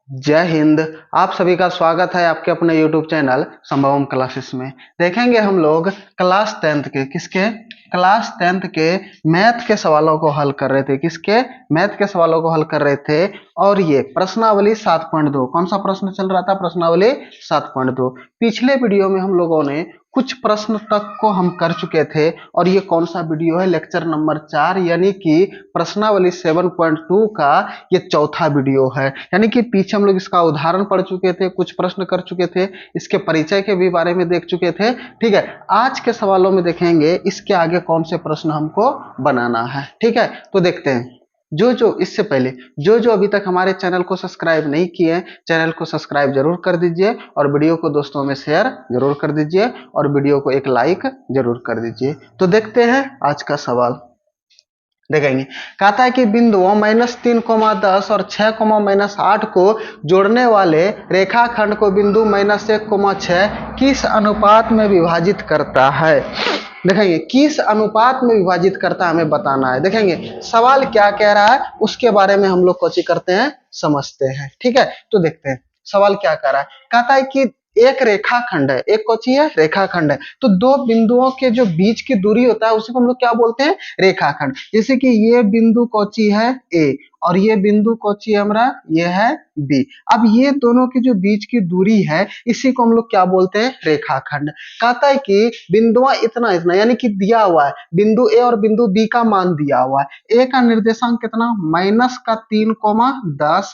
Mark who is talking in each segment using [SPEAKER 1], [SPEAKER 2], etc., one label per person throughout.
[SPEAKER 1] जय हिंद। आप सभी का स्वागत है आपके अपने YouTube चैनल संभवम क्लासेस में। देखेंगे हम लोग क्लास 10th के क्लास 10th के मैथ के सवालों को हल कर रहे थे। मैथ के सवालों को हल कर रहे थे। और ये प्रश्नावली 7.2 कौन सा प्रश्न चल रहा था? प्रश्नावली 7.2। पिछले वीडियो में हम लोगों ने कुछ प्रश्न तक को हम कर चुके थे और ये कौन सा वीडियो है? लेक्चर नंबर 4 यानी कि प्रश्नावली 7.2 का ये चौथा वीडियो है। यानी कि पीछे हम लोग इसका उदाहरण पढ़ चुके थे, कुछ प्रश्न कर चुके थे, इसके परिचय के भी बारे में देख चुके थे। ठीक है, आज के सवालों में देखेंगे इसके आगे कौन से प्रश्न हमको बनाना है। ठीक है, तो देखते हैं। इससे पहले जो अभी तक हमारे चैनल को सब्सक्राइब नहीं किए हैं, चैनल को सब्सक्राइब जरूर कर दीजिए और वीडियो को दोस्तों में शेयर जरूर कर दीजिए और वीडियो को एक लाइक जरूर कर दीजिए। तो देखते हैं आज का सवाल। देखेंगे, कहता है कि बिंदुओं -3, 10 और 6, -8 को जोड़ने वाले रेखाखंड को बिंदु -1, 6 किस अनुपात में विभाजित करता है? देखेंगे किस अनुपात में विभाजित करता है, हमें बताना है। देखेंगे सवाल क्या कह रहा है उसके बारे में हम लोग कोशिश करते हैं, समझते हैं। ठीक है, तो देखते हैं सवाल क्या कह रहा है। कहता है कि एक रेखाखंड है, एक कौची है? रेखाखंड है। तो दो बिंदुओं के जो बीच की दूरी होता है उसी को हम लोग क्या बोलते हैं? रेखाखंड। जैसे कि ये बिंदु कौची है? ए, और ये बिंदु कौची है हमारा? ये है बी। अब ये दोनों की जो बीच की दूरी है इसी को हम लोग क्या बोलते हैं? रेखाखंड। कहता है कि बिंदुआ इतना इतना, यानी कि दिया हुआ है बिंदु ए और बिंदु बी का मान दिया हुआ है। ए का निर्देशांक कितना? -3, 10।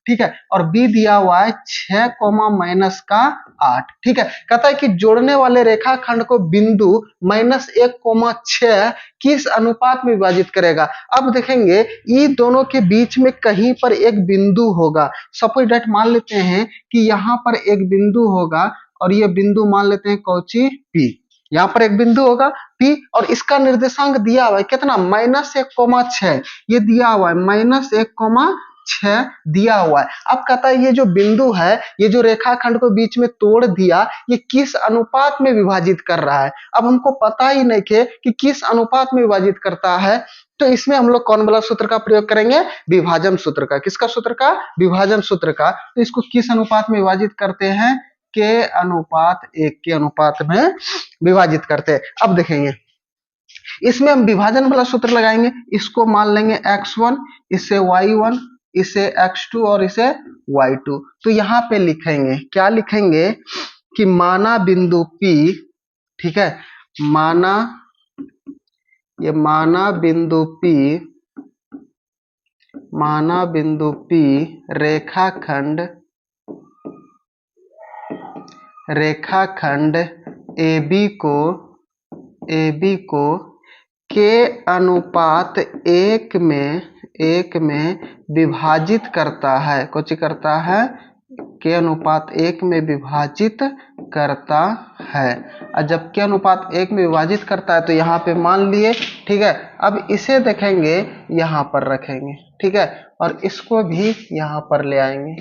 [SPEAKER 1] ठीक है, और बी दिया हुआ है 6, -8। ठीक है, कहता है कि जोड़ने वाले रेखाखंड को बिंदु -1, 6 किस अनुपात में विभाजित करेगा? अब देखेंगे ये दोनों के बीच में कहीं पर एक बिंदु होगा। सपोज दैट मान लेते हैं कि यहाँ पर एक बिंदु होगा और ये बिंदु मान लेते हैं कौची? पी। यहाँ पर एक बिंदु होगा पी और इसका निर्देशांक दिया हुआ है कितना? -1, 6। ये दिया हुआ है -1, 6 दिया हुआ है। अब कहता है ये जो बिंदु है, ये जो रेखाखंड को बीच में तोड़ दिया, ये किस अनुपात में विभाजित कर रहा है? अब हमको पता ही नहीं कि किस अनुपात में विभाजित करता है, तो इसमें हम लोग कौन वाला सूत्र का प्रयोग करेंगे? विभाजन सूत्र का। किसका सूत्र का? विभाजन सूत्र का। तो इसको किस अनुपात में विभाजित करते हैं? के अनुपात 1 के अनुपात में विभाजित करते हैं। अब देखेंगे इसमें हम विभाजन वाला सूत्र लगाएंगे। इसको मान लेंगे x1, इसे y1, इसे x2 और इसे y2। तो यहाँ पे लिखेंगे क्या? लिखेंगे कि माना बिंदु P, ठीक है, माना बिंदु P रेखाखंड AB को के अनुपात 1 में विभाजित करता है। कुछ करता है? के अनुपात 1 में विभाजित करता है। और जब के अनुपात 1 में विभाजित करता है तो यहाँ पे मान लिए। ठीक है, अब इसे देखेंगे यहाँ पर रखेंगे। ठीक है, और इसको भी यहाँ पर ले आएंगे।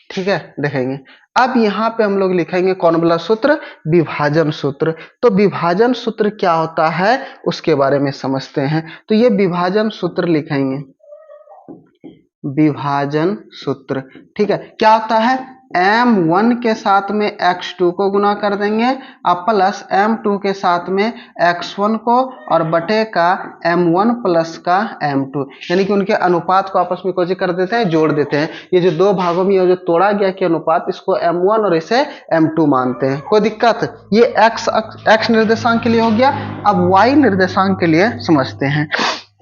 [SPEAKER 1] ठीक है, देखेंगे अब यहाँ पे हम लोग लिखेंगे कौन वाला सूत्र? विभाजन सूत्र। तो विभाजन सूत्र क्या होता है उसके बारे में समझते हैं। तो ये विभाजन सूत्र लिखेंगे, विभाजन सूत्र। ठीक है, क्या होता है? m1 के साथ में x2 को गुना कर देंगे और प्लस m2 के साथ में x1 को और बटे का m1 प्लस का m2, यानी कि उनके अनुपात को आपस में कुछ कर देते हैं, जोड़ देते हैं। ये जो दो भागों में जो तोड़ा गया के अनुपात, इसको m1 और इसे m2 मानते हैं। कोई दिक्कत? ये x निर्देशांक के लिए हो गया। अब y निर्देशांक के लिए समझते हैं।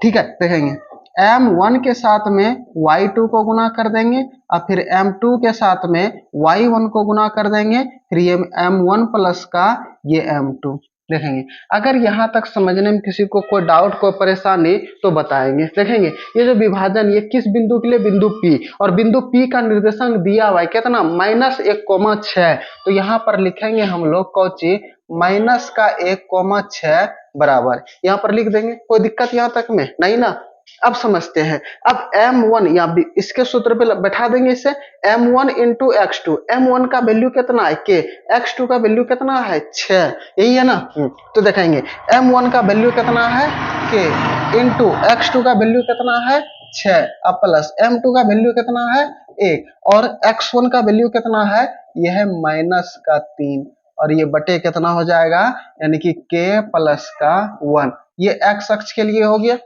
[SPEAKER 1] ठीक है, देखेंगे m1 के साथ में y2 को गुना कर देंगे और फिर m2 के साथ में y1 को गुना कर देंगे, फिर ये m1 प्लस का ये m2। देखेंगे अगर यहाँ तक समझने में किसी को कोई डाउट, कोई परेशानी तो बताएंगे। देखेंगे ये जो विभाजन, ये किस बिंदु के लिए? बिंदु P, और बिंदु P का निर्देशांक दिया हुआ है कितना? -1, 6। तो यहाँ पर लिखेंगे हम लोग कौची? -1, 6 बराबर यहाँ पर लिख देंगे। कोई दिक्कत यहाँ तक में नहीं ना? अब समझते हैं। अब m1 या इसके सूत्र पे बैठा देंगे इसे, m1 इंटू x2। m1 का वैल्यू कितना है? के। x2 का वैल्यू कितना है? 6। यही है ना? तो देखेंगे m1 का वैल्यू कितना है? के, इंटू x2 का वैल्यू कितना है? 6 अब प्लस m2 का वैल्यू कितना है 1 और x1 का वैल्यू कितना है, यह है माइनस का 3 और ये बटे कितना हो जाएगा, यानी कि k प्लस का 1। ये x अक्ष के लिए हो गया।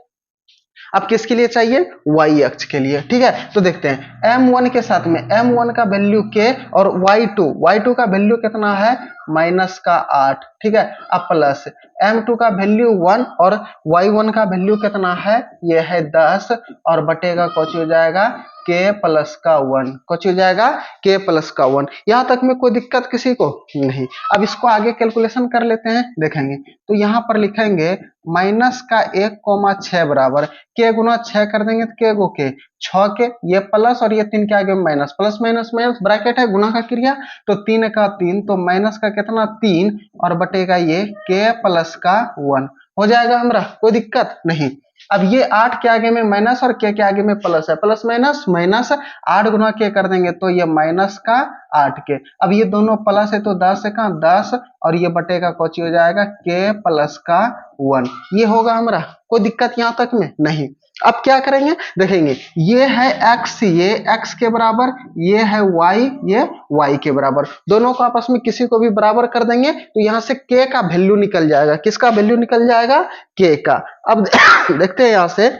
[SPEAKER 1] अब किसके लिए चाहिए, y अक्ष के लिए। ठीक है, तो देखते हैं m1 के साथ में m1 का वैल्यू k और y2 का वैल्यू कितना है माइनस का 8। ठीक है, अब प्लस m2 का वैल्यू 1 और y1 का वैल्यू कितना है, ये है 10 और बटेगा कुछ हो जाएगा k प्लस का 1, कुछ हो जाएगा k प्लस का 1। यहां तक में कोई दिक्कत किसी को नहीं। अब इसको आगे कैलकुलेशन कर लेते हैं, देखेंगे तो यहाँ पर लिखेंगे माइनस का 1,6 बराबर k गुना 6 कर देंगे तो k गो के 6 के, ये प्लस और ये 3 के आगे minus, plus minus minus bracket है गुना का क्रिया, तो 3 का 3 तो माइनस का कितना 3 और बटेगा ये k प्लस का 1 हो जाएगा हमारा, कोई दिक्कत नहीं। अब ये 8 के आगे में माइनस और k के आगे में प्लस है, प्लस माइनस माइनस 8 गुना k कर देंगे तो ये माइनस का 8 के। अब ये दोनों प्लस है तो 10 का 10 और ये बटेगा कोची हो जाएगा k प्लस का 1। ये होगा हमारा, कोई दिक्कत यहाँ तक में नहीं। अब क्या करेंगे, देखेंगे ये है x, ये x के बराबर, ये है y, ये y के बराबर, दोनों को आपस में किसी को भी बराबर कर देंगे तो यहाँ से k का वैल्यू निकल जाएगा। किसका वैल्यू निकल जाएगा, k का। अब देखते हैं यहाँ से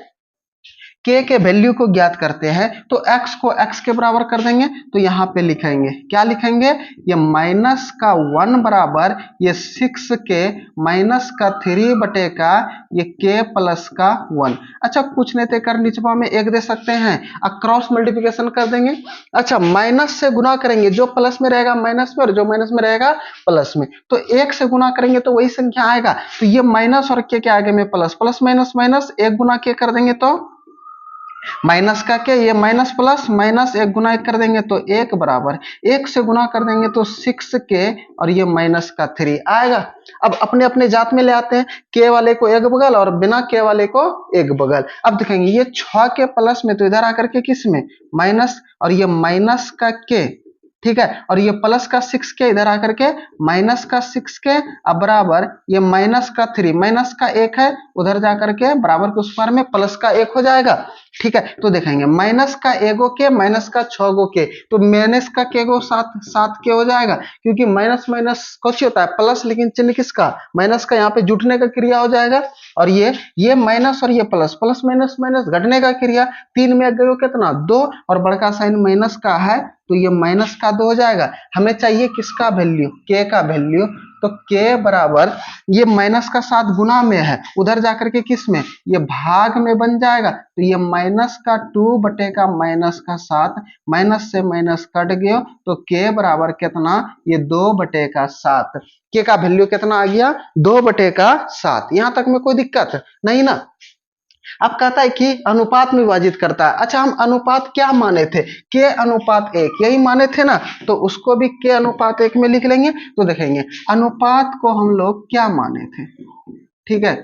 [SPEAKER 1] k के वैल्यू को ज्ञात करते हैं तो x को x के बराबर कर देंगे तो यहाँ पे लिखेंगे, क्या लिखेंगे, ये माइनस का 1 बराबर ये 6k माइनस का 3 बटे का ये k प्लस का 1। अच्छा कुछ नहीं तो कर निचवा में 1 दे सकते हैं, अब क्रॉस मल्टीप्लिकेशन कर देंगे। अच्छा माइनस से गुना करेंगे, जो प्लस में रहेगा माइनस में और जो माइनस में रहेगा प्लस में, तो 1 से गुना करेंगे तो वही संख्या आएगा। तो ये माइनस और k के आगे में प्लस, प्लस माइनस माइनस 1 गुना k कर देंगे तो माइनस का के, ये माइनस प्लस माइनस 1 गुना 1 कर देंगे तो 1 बराबर 1 से गुना कर देंगे तो 6k और ये माइनस का 3 आएगा। अब अपने अपने जात में ले आते हैं, k वाले को एक बगल और बिना k वाले को एक बगल। अब देखेंगे ये 6 के प्लस में तो इधर आकर के किस में माइनस और ये माइनस का k, ठीक है, और ये प्लस का 6k इधर आकर के माइनस का 6k अब बराबर ये माइनस का 3, माइनस का 1 है उधर जाकर के बराबर के उस पार में प्लस का 1 हो जाएगा। ठीक है, तो देखेंगे माइनस का 1 गो के माइनस का 6 गो के, तो माइनस का के गो 7 के हो जाएगा, क्योंकि माइनस माइनस कुछ होता है प्लस, लेकिन चिन्ह किसका, माइनस का, यहाँ पे जुटने का क्रिया हो जाएगा। और ये माइनस और ये प्लस, प्लस माइनस माइनस घटने का क्रिया, 3 में गयो कितना 2 और बड़का साइन माइनस का है तो ये माइनस का 2 हो जाएगा। हमें चाहिए किसका वैल्यू, k का वैल्यू, तो k बराबर ये माइनस का 7 गुना में है उधर जाकर के किस में, ये भाग में बन जाएगा, तो ये माइनस का 2 बटे का माइनस का 7, माइनस से माइनस कट गया तो k बराबर कितना, ये 2 बटे का 7। k का वैल्यू कितना आ गया, 2 बटे का 7। यहां तक में कोई दिक्कत नहीं ना। अब कहता है कि अनुपात में विभाजित करता है। अच्छा हम अनुपात क्या माने थे, k अनुपात 1 यही माने थे ना, तो उसको भी k अनुपात 1 में लिख लेंगे। तो देखेंगे अनुपात को हम लोग क्या माने थे, ठीक है,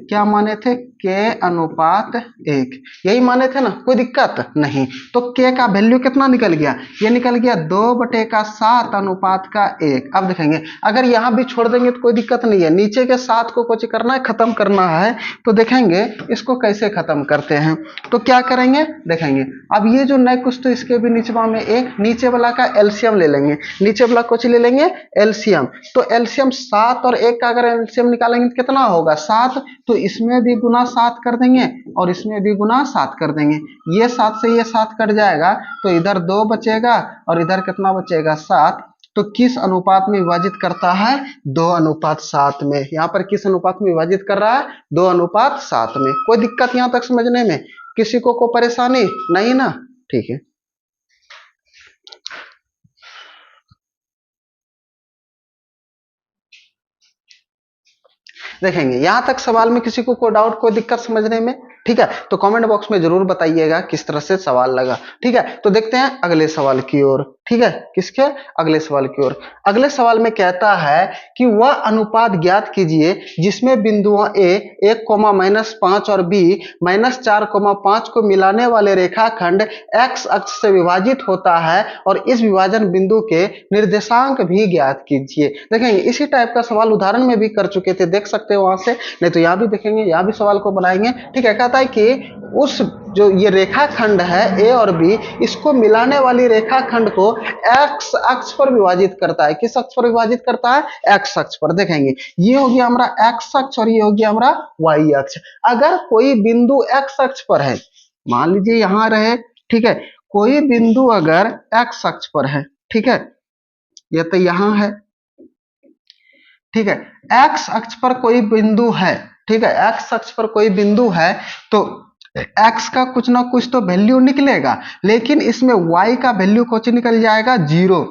[SPEAKER 1] क्या माने थे, k अनुपात 1 यही माने थे ना, कोई दिक्कत नहीं। तो k का वैल्यू कितना निकल गया, ये निकल गया 2 बटे का 7 अनुपात का 1। अब देखेंगे अगर यहां भी छोड़ देंगे तो कोई दिक्कत नहीं है, नीचे के 7 को कुछ करना है, खत्म करना है। तो देखेंगे इसको कैसे खत्म करते हैं, तो क्या करेंगे, देखेंगे अब ये जो नए कुछ, तो इसके भी नीचे में एक नीचे वाला का एलसीएम ले लेंगे, नीचे वाला कुछ ले लेंगे एलसीएम। तो एलसीएम 7 और 1 का अगर एलसीएम निकालेंगे तो कितना होगा 7, तो इसमें भी गुना 7 कर देंगे और इसमें भी गुना 7 कर देंगे, ये 7 से ये 7 कट जाएगा तो इधर 2 बचेगा और इधर कितना बचेगा 7। तो किस अनुपात में विभाजित करता है, 2 अनुपात 7 में। यहाँ पर किस अनुपात में विभाजित कर रहा है, 2 अनुपात 7 में। कोई दिक्कत यहाँ तक समझने में, किसी को कोई परेशानी नहीं ना, ठीक है। देखेंगे यहां तक सवाल में किसी को कोई डाउट, कोई दिक्कत समझने में, ठीक है, तो कमेंट बॉक्स में जरूर बताइएगा किस तरह से सवाल लगा। ठीक है, तो देखते हैं अगले सवाल की ओर। ठीक है, किसके, अगले सवाल की ओर। अगले सवाल में कहता है कि वह अनुपात ज्ञात कीजिए जिसमें बिंदुओं a 1,-5 और b -4,5 को मिलाने वाले रेखाखंड x अक्ष से विभाजित होता है और इस विभाजन बिंदु के निर्देशांक भी ज्ञात कीजिए। देखेंगे इसी टाइप का सवाल उदाहरण में भी कर चुके थे, देख सकते हैं वहां से, नहीं तो यहाँ भी देखेंगे, यहाँ भी सवाल को बनाएंगे। ठीक है, कहता है कि उस जो ये रेखाखंड है ए और बी, इसको मिलाने वाली रेखाखंड को एक्स अक्ष पर विभाजित करता है। किस अक्ष पर विभाजित करता है? एक्स अक्ष पर। देखेंगे ये हो गया हमारा एक्स अक्ष और ये हो गया हमारा वाई अक्ष। अगर कोई बिंदु एक्स अक्ष पर है, मान लीजिए यहां रहे, ठीक है, कोई बिंदु अगर एक्स अक्ष पर है, ठीक है, ये तो यहां है, ठीक है, एक्स अक्ष पर कोई बिंदु है, ठीक है, एक्स अक्ष पर कोई बिंदु है तो एक्स का कुछ ना कुछ तो वैल्यू निकलेगा, लेकिन इसमें वाई का वैल्यू कुछ निकल जाएगा 0।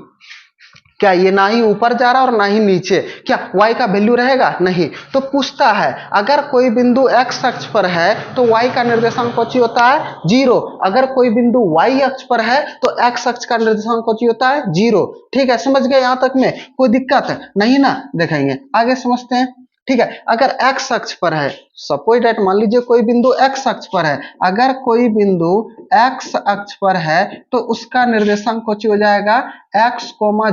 [SPEAKER 1] क्या ये ना ही ऊपर जा रहा और ना ही नीचे, क्या y का वैल्यू रहेगा? नहीं। तो पूछता है अगर कोई बिंदु x अक्ष पर है तो y का निर्देशांक कौन होता है? 0। अगर कोई बिंदु y अक्ष पर है तो x अक्ष का निर्देशांक कौन होता है? 0। ठीक है, समझ गए? यहां तक में कोई दिक्कत नहीं ना? देखेंगे आगे समझते हैं। ठीक है, अगर x अक्ष पर है, सपोज दैट मान लीजिए कोई बिंदु x अक्ष पर है, अगर कोई बिंदु x अक्ष पर है तो उसका निर्देशांक कुछ हो जाएगा x,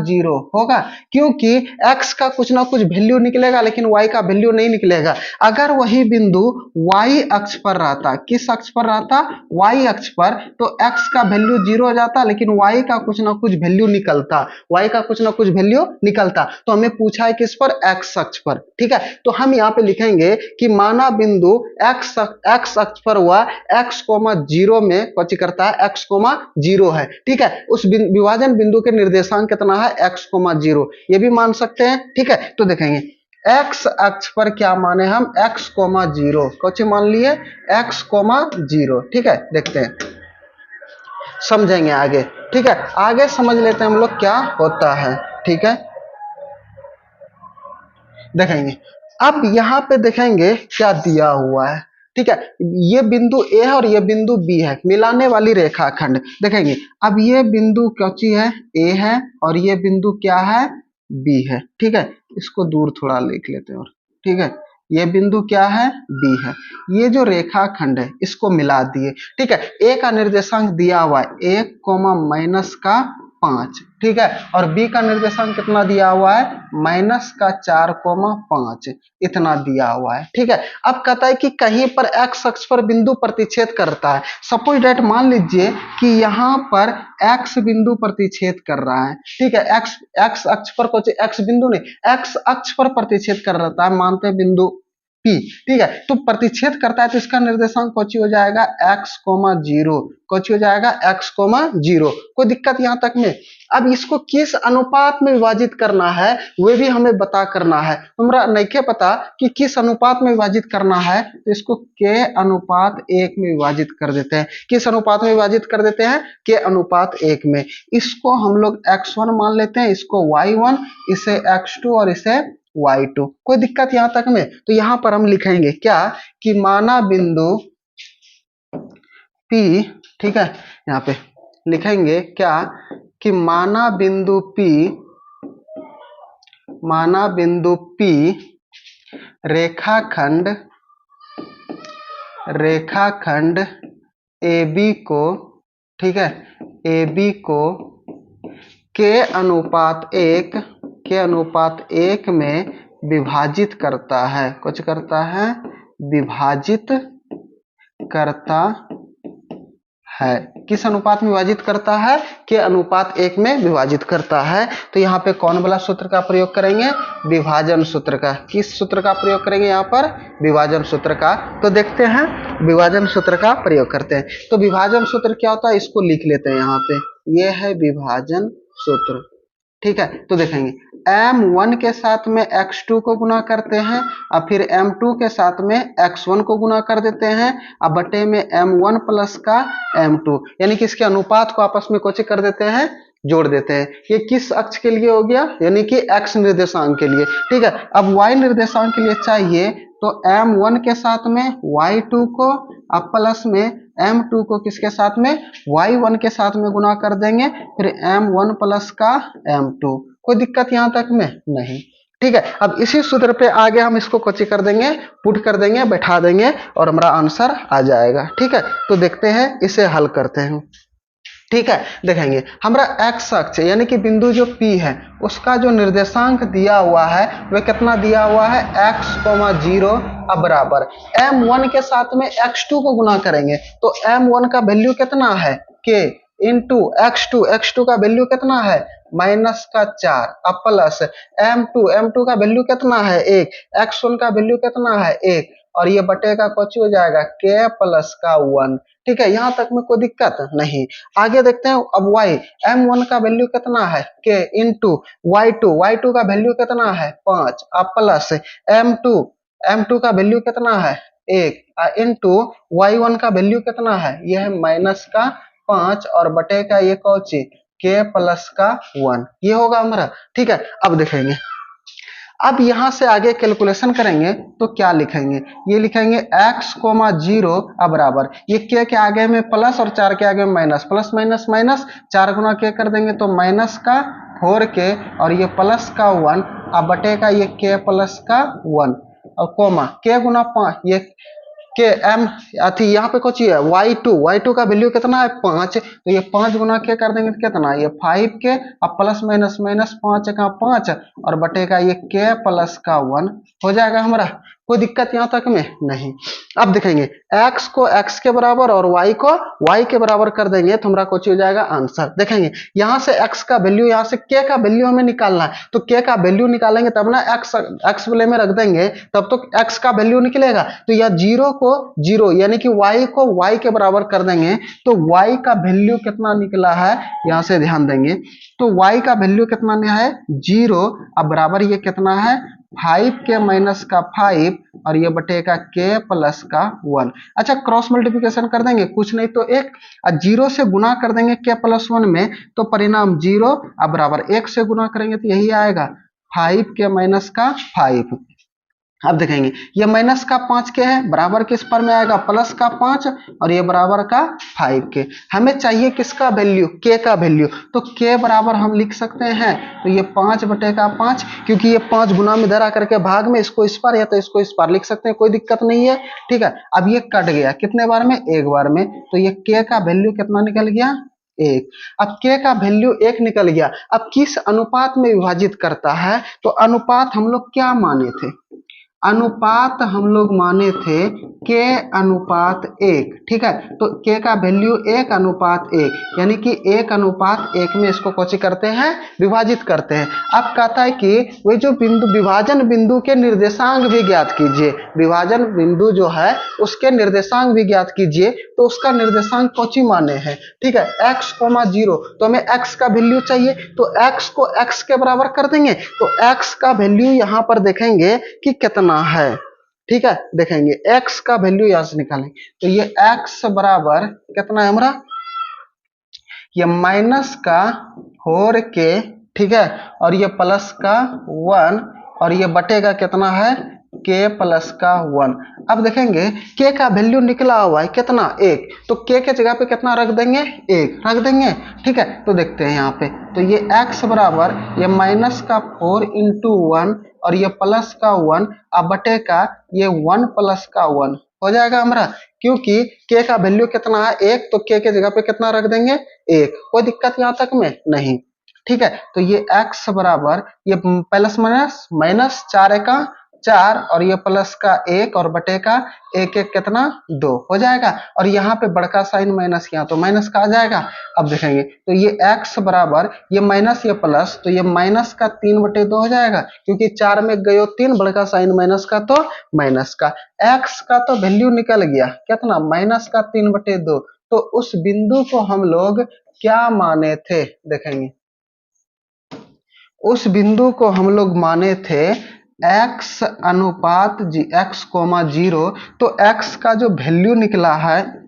[SPEAKER 1] 0 होगा, क्योंकि x का कुछ ना कुछ वैल्यू निकलेगा लेकिन y का वैल्यू नहीं निकलेगा। अगर वही बिंदु y अक्ष पर रहता, किस अक्ष पर रहता? y अक्ष पर, तो x का वैल्यू 0 हो जाता लेकिन y का कुछ ना कुछ वैल्यू निकलता, y का कुछ ना कुछ वैल्यू निकलता। तो हमें पूछा है किस पर? x अक्ष पर। ठीक है, तो हम यहाँ पे लिखेंगे कि माना बिंदु x अक्ष पर हुआ x, 0 में कौन करता है? x, 0 है। ठीक है, उस विभाजन बिंदु के निर्देशांक कितना है? x, 0। ये भी मान सकते हैं। ठीक है, तो देखेंगे x अक्ष पर क्या माने हम? x, 0 कौन मान लिए? x, 0। ठीक है, देखते हैं, समझेंगे आगे। ठीक है, आगे समझ लेते हैं हम लोग क्या होता है। ठीक है, देखेंगे अब यहां पे देखेंगे क्या दिया हुआ है। ठीक है, ये बिंदु ए है और ये बिंदु बी है, मिलाने वाली रेखाखंड। देखेंगे अब ये बिंदु कौची है? ए है और ये बिंदु क्या है? बी है। ठीक है, इसको दूर थोड़ा लिख लेते हैं और ठीक है, ये बिंदु क्या है? बी है। ये जो रेखाखंड है इसको मिला दिए। ठीक है, ए का निर्देशांक दिया हुआ है 1, -5। ठीक है, और बी का निर्देशांक कितना दिया हुआ है? -4, 5 इतना दिया हुआ है। ठीक है, अब कहता है कि कहीं पर x अक्ष पर बिंदु प्रतिच्छेद करता है। सपोज दैट मान लीजिए कि यहाँ पर x बिंदु प्रतिच्छेद कर रहा है। ठीक है, x अक्ष पर कुछ x बिंदु नहीं, x अक्ष पर प्रतिच्छेद कर रहा है, मानते हैं बिंदु P। ठीक है, तो प्रतिच्छेद करता है तो इसका निर्देशांक कौची हो जाएगा? x, 0। कौची हो जाएगा? x, 0। कोई दिक्कत यहां तक में? अब इसको किस अनुपात में विभाजित करना है वो भी हमें बता करना है। हमरा नहीं के पता कि किस अनुपात में विभाजित करना है, तो इसको k अनुपात 1 में विभाजित कर देते हैं। किस अनुपात में विभाजित कर देते हैं? k अनुपात 1 में। इसको हम लोग x1 मान लेते हैं, इसको y1, इसे x2 और इसे y2। कोई दिक्कत यहां तक में? तो यहां पर हम लिखेंगे क्या कि माना बिंदु P, ठीक है, यहाँ पे लिखेंगे क्या कि माना बिंदु P रेखाखंड AB को, ठीक है, AB को k अनुपात 1 में विभाजित करता है। कुछ करता है? विभाजित करता है। किस अनुपात में विभाजित करता है? k अनुपात 1 में विभाजित करता है। तो यहाँ पे कौन वाला सूत्र का प्रयोग करेंगे? विभाजन सूत्र का। किस सूत्र का प्रयोग करेंगे यहाँ पर? विभाजन सूत्र का। तो देखते हैं, विभाजन सूत्र का प्रयोग करते हैं। तो विभाजन सूत्र क्या होता है इसको लिख लेते हैं यहाँ पे। ये है विभाजन सूत्र। ठीक है, तो देखेंगे m1 के साथ में x2 को गुना करते हैं और फिर m2 के साथ में x1 को गुना कर देते हैं और बटे में m1 प्लस का m2, यानी कि इसके अनुपात को आपस में कुछ कर देते हैं, जोड़ देते हैं। ये किस अक्ष के लिए हो गया? यानी कि x निर्देशांक के लिए। ठीक है, अब y निर्देशांक के लिए चाहिए तो m1 के साथ में y2 को अब प्लस में m2 को किसके साथ में? y1 के साथ में गुना कर देंगे, फिर m1 प्लस का m2। कोई दिक्कत यहां तक में? नहीं। ठीक है, अब इसी सूत्र पे आगे हम इसको कोची कर देंगे, पुट कर देंगे, बैठा देंगे और हमारा आंसर आ जाएगा। ठीक है, तो देखते हैं, इसे हल करते हैं। ठीक है, देखेंगे हमारा एक्स अक्ष यानी कि बिंदु जो P है उसका जो निर्देशांक दिया हुआ है वह कितना दिया हुआ है x,0 अब बराबर m1 के साथ में x2 को गुना करेंगे तो m1 का वैल्यू कितना है k इंटू x2 का वैल्यू कितना है -4 अब प्लस m2 का वैल्यू कितना है 1, x1 का वैल्यू कितना है 1 और ये बटे का कुछ हो जाएगा k प्लस का 1। ठीक है, यहां तक में कोई दिक्कत नहीं। आगे देखते हैं अब y m1 का वैल्यू कितना है k इंटू y2 का वैल्यू कितना है 5 अब प्लस m2 का वैल्यू कितना है 1 इंटू y1 का वैल्यू कितना है यह है -5 और बटे का ये कौची k प्लस का 1 ये होगा हमारा। ठीक है, अब देखेंगे अब यहां से आगे कैलकुलेशन करेंगे तो क्या लिखेंगे, ये लिखेंगे x,0 अब बराबर ये k के आगे में प्लस और 4 के आगे में माइनस, प्लस माइनस माइनस 4 गुना k कर देंगे तो माइनस का 4k और ये प्लस का 1 अब बटे का ये k प्लस का 1 और कोमा k गुना 5 ये के एम अथी यहाँ पे कुछ है y2 का वैल्यू कितना है 5 तो ये 5 गुना के कर देंगे तो कितना ये 5 के अब प्लस माइनस माइनस 5 का 5 और बटे का ये k प्लस का 1 हो जाएगा हमारा। कोई दिक्कत यहाँ तक में नहीं। अब देखेंगे x को x के बराबर और y को y के बराबर कर देंगे तो हमारा कुछ हो जाएगा आंसर। देखेंगे यहाँ से x का वैल्यू यहाँ से k का वैल्यू हमें निकालना है तो k का वैल्यू निकालेंगे तब ना x वाले में रख देंगे तब तो x का वैल्यू निकलेगा तो यह 0 को 0 यानी कि y को y के बराबर कर देंगे तो y का वैल्यू कितना निकला है यहाँ से ध्यान देंगे तो y का वैल्यू कितना है 0 अब बराबर ये कितना है 5 के माइनस का 5 और ये बटे का k प्लस का 1। अच्छा क्रॉस मल्टीप्लिकेशन कर देंगे कुछ नहीं तो 1 और 0 से गुना कर देंगे k प्लस 1 में तो परिणाम 0 अब बराबर 1 से गुना करेंगे तो यही आएगा 5 के माइनस का 5। अब देखेंगे ये माइनस का 5 के है बराबर किस पर में आएगा प्लस का 5 और ये बराबर का 5 के। हमें चाहिए किसका वैल्यू k का वैल्यू तो k बराबर हम लिख सकते हैं तो ये 5 बटे का 5 क्योंकि ये 5 गुना में धरा करके भाग में इसको इस पार या तो इसको इस पार लिख सकते हैं कोई दिक्कत नहीं है। ठीक है, अब ये कट गया कितने बार में एक बार में तो ये k का वैल्यू कितना निकल गया 1। अब k का वैल्यू 1 निकल गया। अब किस अनुपात में विभाजित करता है तो अनुपात हम लोग क्या माने थे अनुपात हम लोग माने थे k अनुपात 1। ठीक है, तो k का वैल्यू 1 अनुपात 1 यानी कि 1 अनुपात 1 में इसको कौची करते हैं विभाजित करते हैं। अब कहता है कि वही जो बिंदु विभाजन बिंदु के निर्देशांक भी ज्ञात कीजिए, विभाजन बिंदु जो है उसके निर्देशांक भी ज्ञात कीजिए तो उसका निर्देशांक कौची माने हैं। ठीक है, x,0 तो हमें x का वैल्यू चाहिए तो x को x के बराबर कर देंगे तो x का वैल्यू यहाँ पर देखेंगे कि कितना है। ठीक है, देखेंगे x का वैल्यू यहां से निकालेंगे तो ये x बराबर कितना है हमारा ये माइनस का 4k। ठीक है, और ये प्लस का 1 और ये बटेगा कितना है k प्लस का 1। अब देखेंगे k का वैल्यू निकला हुआ है कितना 1 तो k के जगह पे कितना रख देंगे 1 रख देंगे। ठीक है, तो देखते हैं यहाँ पे तो ये x बराबर ये माइनस का 4 इंटू 1 और ये प्लस का 1 अब बटे का ये 1 प्लस का 1 हो जाएगा हमारा क्योंकि k का वैल्यू कितना है 1 तो k के जगह पे कितना रख देंगे 1। कोई दिक्कत यहाँ तक में नहीं। ठीक है, तो ये x बराबर ये प्लस माइनस माइनस 4 का 4 और ये प्लस का 1 और बटे का 1 1 कितना 2 हो जाएगा और यहाँ पे बड़का साइन माइनस यहाँ तो माइनस का आ जाएगा। अब देखेंगे तो ये x बराबर ये माइनस ये प्लस तो ये माइनस का 3/2 हो जाएगा क्योंकि 4 में गयो 3 बड़का साइन माइनस का तो माइनस का x का तो वैल्यू निकल गया कितना माइनस का 3/2। तो उस बिंदु को हम लोग क्या माने थे देखेंगे उस बिंदु को हम लोग माने थे x अनुपात x,0 तो x का जो वैल्यू निकला है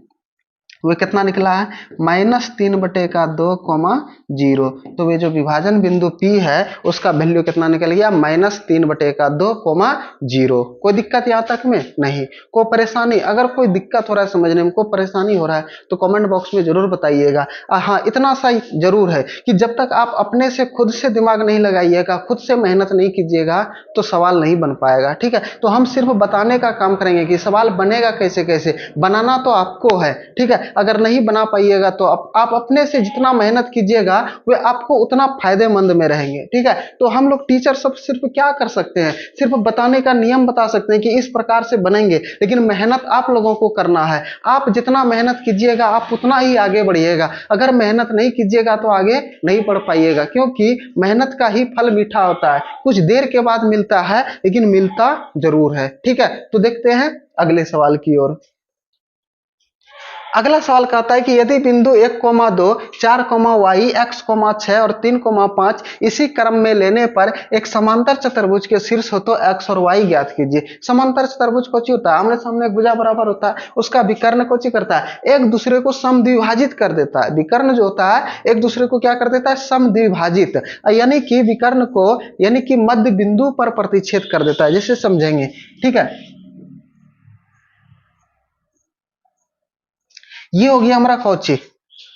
[SPEAKER 1] वो कितना निकला है -3/2, तो वे जो विभाजन बिंदु P है उसका वैल्यू कितना निकल गया -3/2, कोई दिक्कत यहाँ तक में नहीं। कोई परेशानी अगर कोई दिक्कत हो रहा है समझने में कोई परेशानी हो रहा है तो कमेंट बॉक्स में जरूर बताइएगा। हाँ इतना सा जरूर है कि जब तक आप अपने से खुद से दिमाग नहीं लगाइएगा खुद से मेहनत नहीं कीजिएगा तो सवाल नहीं बन पाएगा। ठीक है, तो हम सिर्फ बताने का काम करेंगे कि सवाल बनेगा कैसे कैसे बनाना तो आपको है। ठीक है, अगर नहीं बना पाइएगा तो आप अपने से जितना मेहनत कीजिएगा वे आपको उतना फायदेमंद में रहेंगे। ठीक है, तो हम लोग टीचर सब सिर्फ क्या कर सकते हैं, सिर्फ बताने का नियम बता सकते हैं कि इस प्रकार से बनेंगे, लेकिन मेहनत आप लोगों को करना है। आप जितना मेहनत कीजिएगा आप उतना ही आगे बढ़िएगा। अगर मेहनत नहीं कीजिएगा तो आगे नहीं बढ़ पाइएगा, क्योंकि मेहनत का ही फल मीठा होता है। कुछ देर के बाद मिलता है लेकिन मिलता जरूर है। ठीक है, तो देखते हैं अगले सवाल की ओर। अगला सवाल कहता है कि यदि बिंदु 1,2, 4,y, x,6 और 3,5 इसी क्रम में लेने पर एक समांतर चतुर्भुज के शीर्ष हो तो x और y ज्ञात कीजिए। समांतर चतुर्भुज कौन होता है, आमने सामने एक भुजा बराबर होता है, उसका विकर्ण कौन करता है, एक दूसरे को समद्विभाजित कर देता है। विकर्ण जो होता है एक दूसरे को क्या कर देता है, समद्विभाजित, यानी कि विकर्ण को यानी कि मध्य बिंदु पर प्रतिच्छेद कर देता है, जिसे समझेंगे। ठीक है, ये हो गया हमारा कौची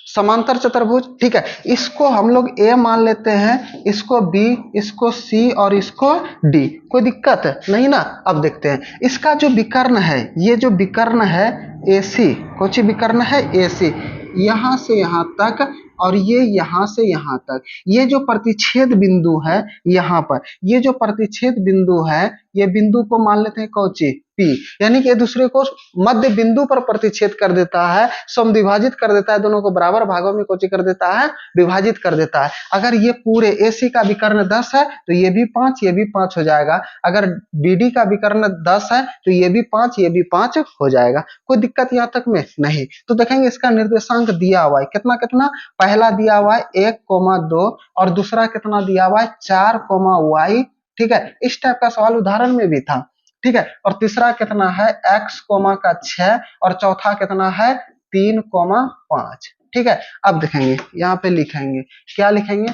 [SPEAKER 1] समांतर चतुर्भुज। ठीक है, इसको हम लोग ए मान लेते हैं, इसको बी, इसको सी और इसको डी। कोई दिक्कत नहीं ना। अब देखते हैं इसका जो विकर्ण है, ये जो विकर्ण है AC, कौची विकर्ण है AC, यहां से यहां तक और ये यहां से यहां तक। ये जो प्रतिच्छेद बिंदु है यहां पर, ये जो प्रतिच्छेद बिंदु है, ये बिंदु को मान लेते हैं कौची P, यानी कि एक दूसरे को मध्य बिंदु पर प्रतिच्छेद कर देता है, समद्विभाजित कर देता है, दोनों को बराबर भागों में कौची कर देता है, विभाजित कर देता है। अगर ये पूरे AC का विकर्ण 10 है तो ये भी 5, ये भी 5 हो जाएगा। अगर BD का विकर्ण 10 है तो ये भी 5, ये भी 5 हो जाएगा। कोई दिक्कत यहाँ तक में नहीं। तो देखेंगे इसका निर्देशांक दिया हुआ है कितना कितना, पहला दिया हुआ है 1,2 और दूसरा कितना दिया हुआ है 4,y। ठीक है, इस टाइप का सवाल उदाहरण में भी था। ठीक है, और तीसरा कितना है x, का 6 और चौथा कितना है 3,5। ठीक है, अब देखेंगे यहाँ पे लिखेंगे, क्या लिखेंगे,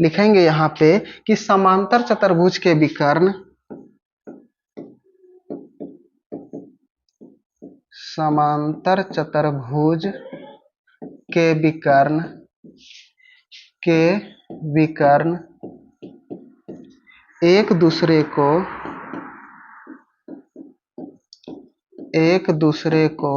[SPEAKER 1] लिखेंगे यहाँ पे कि समांतर चतुर्भुज के विकर्ण, समांतर चतुर्भुज के विकर्ण एक दूसरे को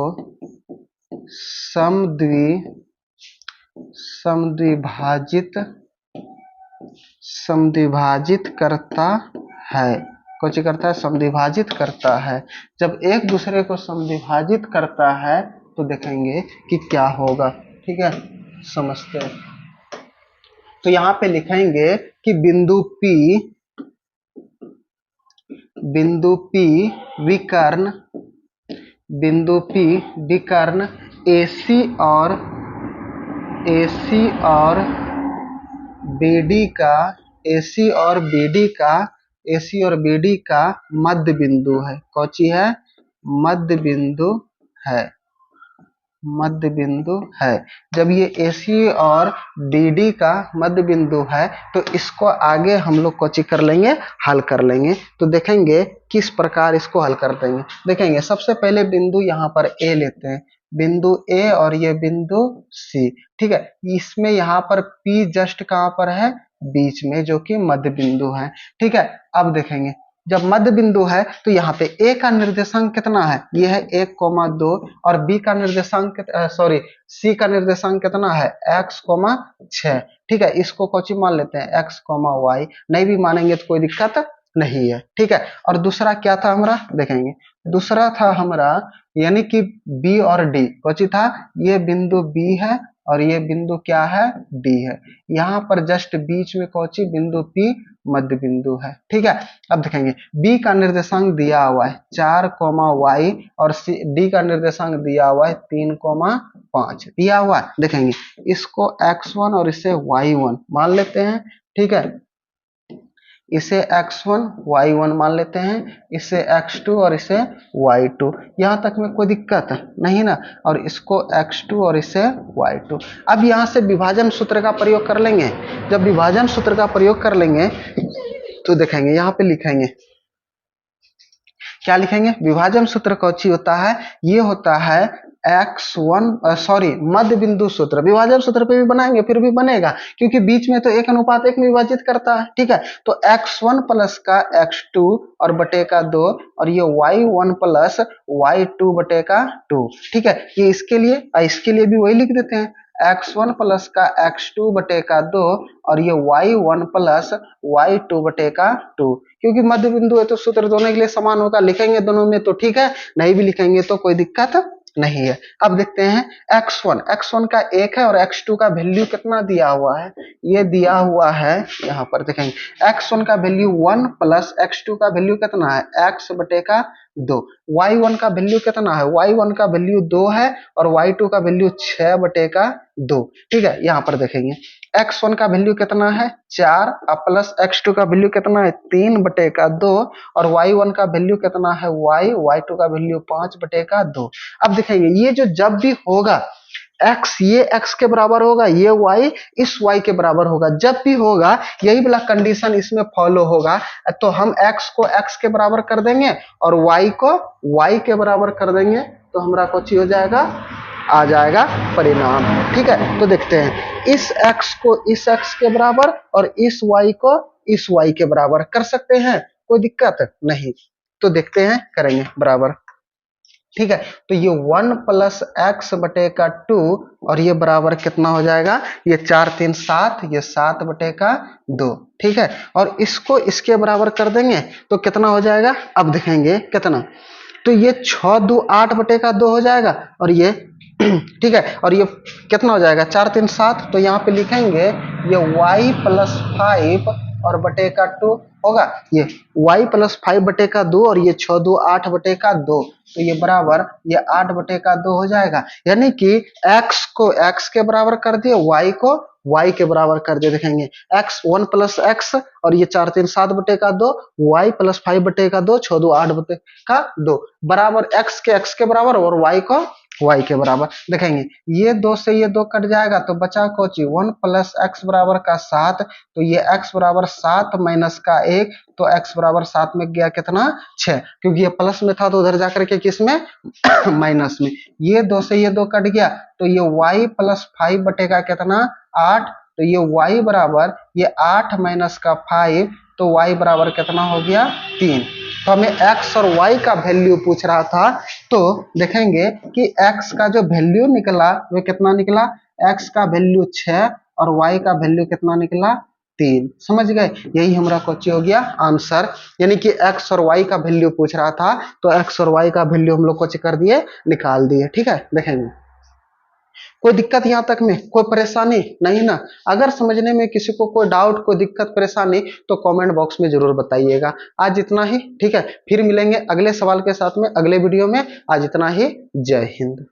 [SPEAKER 1] समद्विभाजित करता है। कौन करता है, समद्विभाजित करता है। जब एक दूसरे को समद्विभाजित करता है तो देखेंगे कि क्या होगा। ठीक है, समझते हैं। तो यहाँ पे लिखेंगे कि बिंदु P विकर्ण AC और BD का मध्य बिंदु है। कौची है, मध्य बिंदु है। जब ये AC और BD का मध्य बिंदु है तो इसको आगे हम लोग कौची कर लेंगे, हल कर लेंगे। तो देखेंगे किस प्रकार इसको हल कर देंगे। देखेंगे सबसे पहले बिंदु यहाँ पर A लेते हैं, बिंदु A और ये बिंदु C। ठीक है, इसमें यहाँ पर P जस्ट कहाँ पर है, बीच में, जो कि मध्य बिंदु है। ठीक है, अब देखेंगे जब मध्य बिंदु है तो यहाँ पे A का निर्देशांक कितना है, ये है 1,2 और B का निर्देशांक C का निर्देशांक कितना है x, 6। ठीक है, इसको कौची मान लेते हैं x, y। नहीं भी मानेंगे तो कोई दिक्कत नहीं है। ठीक है, और दूसरा क्या था हमारा, देखेंगे दूसरा था हमारा यानी कि B और D। कौची था, ये बिंदु B है और ये बिंदु क्या है, D है। यहाँ पर जस्ट बीच में कौची बिंदु P मध्य बिंदु है। ठीक है, अब देखेंगे B का निर्देशांक दिया हुआ है 4,y और D का निर्देशांक दिया हुआ है 3,5 दिया हुआ है। देखेंगे इसको x1 और इसे y1 मान लेते हैं। ठीक है, इसे x1 y1 मान लेते हैं, इसे x2 और इसे y2। यहाँ तक में कोई दिक्कत नहीं ना। और इसको x2 और इसे y2। अब यहाँ से विभाजन सूत्र का प्रयोग कर लेंगे। जब विभाजन सूत्र का प्रयोग कर लेंगे तो देखेंगे यहाँ पे लिखेंगे, क्या लिखेंगे, विभाजन सूत्र कौची होता है, ये होता है मध्य बिंदु सूत्र, विभाजन सूत्र पे भी बनाएंगे फिर भी बनेगा, क्योंकि बीच में तो 1:1 में विभाजित करता है। ठीक है, तो x1 प्लस का x2 और बटे का 2, और ये y1 प्लस y2 बटे का 2। ठीक है, ये इसके लिए भी वही लिख देते हैं, x1 प्लस का x2 बटे का 2, और ये y1 प्लस y2 बटे का 2। क्योंकि मध्य बिंदु है तो सूत्र दोनों के लिए समान होगा, लिखेंगे दोनों में तो ठीक है, नहीं भी लिखेंगे तो कोई दिक्कत नहीं है। अब देखते हैं x1 का 1 है और x2 का वैल्यू कितना दिया हुआ है, ये दिया हुआ है, यहाँ पर देखेंगे x1 का वैल्यू 1 प्लस x2 का वैल्यू कितना है, x बटे का 2। y1 का वैल्यू कितना है, y1 का वैल्यू 2 है, और y2 का वैल्यू 6 बटे का 2। ठीक है, यहाँ पर देखेंगे x1 का वैल्यू कितना है 4, प्लस x2 का वैल्यू कितना है 3 बटे का 2, और y1 का वैल्यू कितना है y2 का वैल्यू 5 बटे का 2। अब देखेंगे ये जो जब भी होगा x, ये x के बराबर होगा, ये y इस y के बराबर होगा, जब भी होगा यही वाला कंडीशन इसमें फॉलो होगा, तो हम x को x के बराबर कर देंगे और y को y के बराबर कर देंगे, तो हमारा कुछ हो जाएगा, आ जाएगा परिणाम। ठीक है, तो देखते हैं इस x को इस x के बराबर और इस y को इस y के बराबर कर सकते हैं, कोई दिक्कत नहीं। तो देखते हैं, करेंगे बराबर। ठीक है, तो ये 1 प्लस एक्स बटे का 2, और ये बराबर कितना हो जाएगा, ये 4 3 7, ये 7 बटे का 2। ठीक है, और इसको इसके बराबर कर देंगे तो कितना हो जाएगा, अब देखेंगे कितना, तो ये 6 2 8 बटे का 2 हो जाएगा, और ये ठीक है, और ये कितना हो जाएगा 4 3 7, तो यहाँ पे लिखेंगे ये y प्लस 5 और बटे का 2 होगा, ये y प्लस 5 बटे का 2, और ये 6 2 8 बटे का 2, तो ये बराबर ये 8 बटे का 2 हो जाएगा। यानी कि x को x के बराबर कर दिए, y को y के बराबर कर दिए। देखेंगे x 1 प्लस एक्स, और ये 4 3 7 बटे का 2, y प्लस 5 बटे का 2, 6 2 8 बटे का 2, बराबर x के x के बराबर और y को y के बराबर। देखेंगे ये 2 से ये 2 कट जाएगा, तो बचा कोची 1 प्लस एक्स बराबर का 7, तो ये x बराबर 7 माइनस का 1, तो x बराबर 7 में गया कितना 6, क्योंकि ये प्लस में था तो उधर जाकर के किस में माइनस में। ये 2 से ये 2 कट गया, तो ये y प्लस 5 बटेगा कितना 8, तो ये y बराबर ये 8 माइनस का 5, तो y बराबर कितना हो गया 3। तो हमें x और y का वैल्यू पूछ रहा था, तो देखेंगे कि x का जो वैल्यू निकला वो कितना निकला, x का वैल्यू 6 और y का वैल्यू कितना निकला 3। समझ गए, यही हमारा क्वेश्चन हो गया आंसर। यानी कि x और y का वैल्यू पूछ रहा था, तो x और y का वैल्यू हम लोग को कर दिए, निकाल दिए। ठीक है, देखेंगे कोई दिक्कत यहाँ तक में, कोई परेशानी नहीं ना। अगर समझने में किसी को कोई डाउट, कोई दिक्कत परेशानी, तो कमेंट बॉक्स में जरूर बताइएगा। आज इतना ही, ठीक है, फिर मिलेंगे अगले सवाल के साथ में अगले वीडियो में। आज इतना ही, जय हिंद।